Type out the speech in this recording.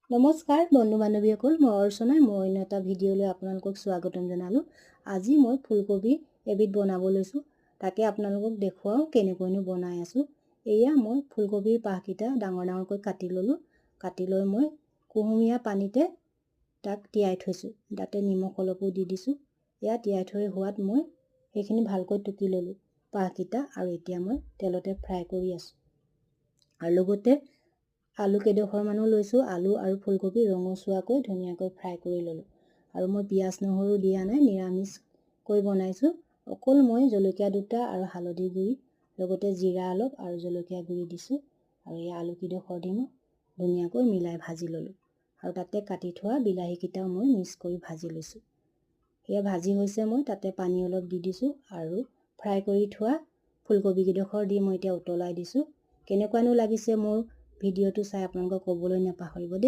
নমস্কাৰ বন্ধু বান্ধৱীসকল, মই অৰ্চনাই অন্য এটা ভিডিঅ'লৈ আপোনালোকক স্বাগতম জনালোঁ। আজি মই ফুলকবি এবিধ বনাব লৈছোঁ, তাকে আপোনালোকক দেখুৱাওঁ কেনেকৈনো বনাই আছোঁ। এয়া মই ফুলকবিৰ পাহকেইটা ডাঙৰকৈ কাটি ল'লোঁ। কাটি লৈ মই কুহুমীয়া পানীতে তাক তিয়াই থৈছোঁ, তাতে নিমখ অলপো দি দিছোঁ। এয়া তিয়াই থৈ হোৱাত মই সেইখিনি ভালকৈ টুকি ল'লোঁ পাহকেইটা, আৰু এতিয়া মই তেলতে ফ্ৰাই কৰি আছোঁ। আৰু লগতে আলু কেইডোখৰমানো লৈছোঁ। আলু আৰু ফুলকবি ৰঙচুৱাকৈ ধুনীয়াকৈ ফ্ৰাই কৰি ল'লোঁ। আৰু মই পিঁয়াজ নহৰু দিয়া নাই, নিৰামিষকৈ বনাইছোঁ। অকল মই জলকীয়া দুটা আৰু হালধি গুড়ি, লগতে জিৰা অলপ আৰু জলকীয়া গুড়ি দিছোঁ। আৰু এই আলু কেইডোখৰ দি মই ধুনীয়াকৈ মিলাই ভাজি ল'লোঁ। আৰু তাতে কাটি থোৱা বিলাহীকেইটাও মই মিক্স কৰি ভাজি লৈছোঁ। সেয়া ভাজি হৈছে, মই তাতে পানী অলপ দি দিছোঁ আৰু ফ্ৰাই কৰি থোৱা ফুলকবি কেইডোখৰ দি মই এতিয়া উতলাই দিছোঁ। কেনেকুৱানো লাগিছে মোৰ ভিডিঅ'টো চাই আপোনালোকে ক'বলৈ নাপাহৰিব দেই।